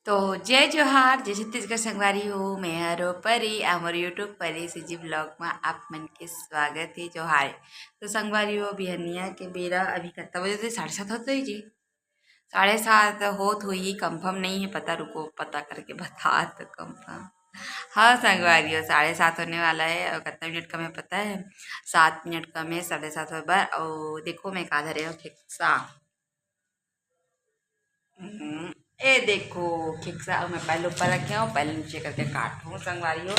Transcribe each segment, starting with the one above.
तो जय जोहार जय छत्तीसगढ़ संगवारी हो मैं हरो परी आमर यूट्यूब परी सीजी ब्लॉग में आप मन के स्वागत है जोहार। तो संगवारी हो बिहनिया के बेरा अभी कितना बजे थे 7:30 होते ही जी 7:30 होत हुई कंफर्म नहीं है पता, रुको पता करके बता तो कंफर्म। हाँ संगवारी हो 7:30 होने वाला है और कितना मिनट कम है पता है, 7 मिनट कम है 7:30 हो बार। और देखो मैं कहा धरे खिक्सा ए देखो खिक्सा मैं पहले ऊपर रखे हूँ, पहले नीचे करके काटूँ संगवारी हो।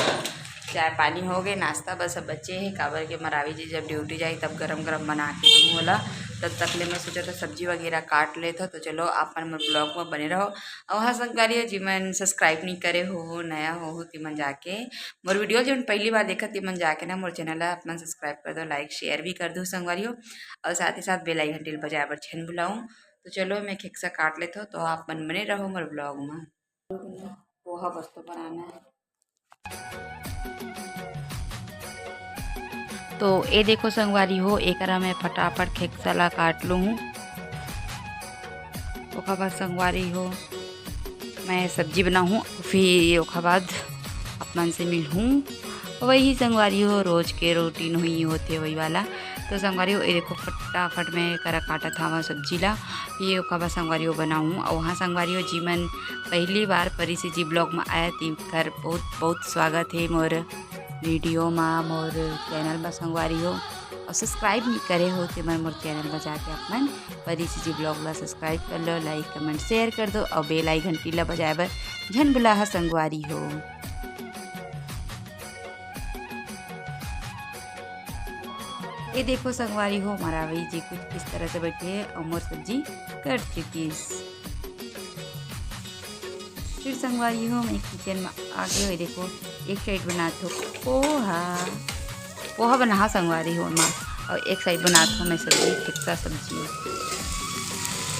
चाय पानी हो गए, नाश्ता बस अब बच्चे हैं काबर के मरावी जी जब ड्यूटी जाए तब गरम गरम बना के दूँ बोला। तब तक ले मैं सोचा था सब्जी वगैरह काट ले था। तो चलो आप मन ब्लॉग में बने रहो। और हाँ संगवारी हो जी मन सब्सक्राइब नहीं करे हो नया हो तिमन जाके मोर वीडियो जो पहली बार देखा तिमन जाके ना मोर चैनल अपना सब्सक्राइब कर दो, लाइक शेयर भी कर दो संगवारी हो। और साथ ही साथ बेल आइकन टिल बजाए पर छन बुलाऊँ। तो चलो मैं खिक्सा काट लेता हूँ तो आप मन बने रहो मेरे ब्लॉग में। पोहा बस तो बनाना है। तो ये देखो संगवारी हो एक मैं फटाफट खिक्सा ला काट लूँ। ओखा बाद संगवारी हो मैं सब्जी बनाऊँ, फिर ओखा बाद अपन से मिलूँ। वही संगवारी हो रोज के रूटीन हुई होते वही वाला। तो संगवारी हो ये देखो फटाफट में करा काटा था वहाँ सब्जी ला, ये ओखा संगवारी हो बनाऊँ। और वहाँ संगवारी हो जी मन पहली बार परी से जी ब्लॉग में आया थी कर बहुत बहुत स्वागत है मोर वीडियो में मोर चैनल में संगवारी हो। और सब्सक्राइब नहीं करे हो तो मैं मोर चैनल में जाके अपन परी से जी ब्लॉग ला सब्सक्राइब कर लो, लाइक कमेंट शेयर कर दो और बेल आइकन घंटी ला बजाए बर झन बुलाहा संगवारी हो। ये देखो संगवारी हो मरावी जी कुछ इस तरह से बैठे हैं और मोर सब्जी कर चुकी। फिर संगवारी हो मैं किचन में आ गई हो। देखो एक साइड बनाते हो पोहा बना संगवारी हो माँ, और एक साइड बनाता हूँ मैं सब्जी खिक्सा सब्जी।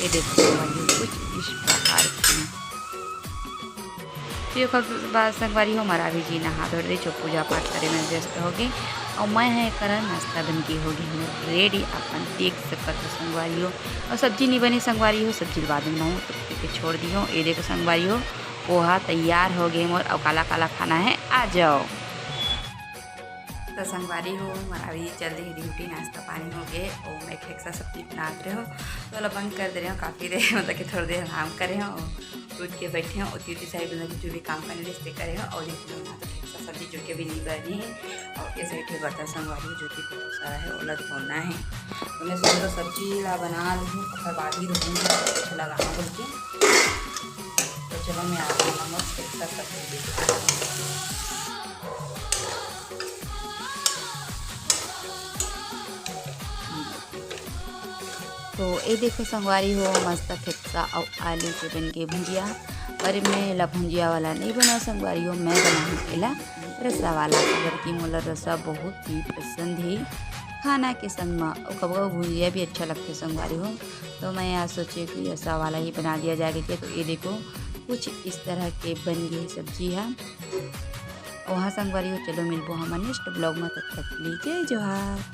ये देखो संगवारी हो कुछ इस प्रकार की। फिर बाद संगवारी हो मरावी जी नहा धो रही जो पूजा पाठ करे में व्यस्त हो गए। और मैं है करा नाश्ता बन के हो गई रेडी अपन देख सकते हो संगवारी हो। और सब्जी नहीं बनी संगवारी हो, सब्जी बाद में बनाऊँ तो छोड़ दी हो। ये देखो संगवारी हो पोहा तैयार हो गए मोर और काला काला खाना है आ जाओ। तो संगवारी हो मरावी चल रही ड्यूटी नाश्ता पानी हो गए और मैं खिक्सा सब्जी बना रहे हो। तो वाला बंद कर दे रहे हो काफ़ी देर मतलब कि थोड़ी देर आराम करे हो उठ के बैठे हो। उतनी साइड मतलब जो भी काम करने रिश्ते करे हो। और देखो ना तो खिक्सा सब्जी जो कि भी नहीं बनी है। और ये साइड बर्तन संगवारी हो जो कि बहुत सारा है वो धोना है। तो मैं सोचा सब्जी ला बना लूँ फिर बाद ही धोऊँगी लगा बोल के। तो चलो मैं आप नमक खिक्सा सब्जी देखती हूँ। तो ये देखो संगवारी हो मस्त खिक्सा और आलू के बन के भुजिया। पर मैं ला भुजिया वाला नहीं बना संगवारी हो, मैं बनाऊँ एला रसा वाला। अगर की मोला रसा बहुत ही पसंद है खाना के संग में और कब भुजिया भी अच्छा लगता संगवारी हो। तो मैं आज सोचे कि रसा वाला ही बना दिया जाएगा। तो ये देखो कुछ इस तरह के बन गई सब्जी है। वहाँ संगवारी हो चलो मिलबो हम नेक्स्ट ब्लॉग में, तब तक लीजिए जोहार।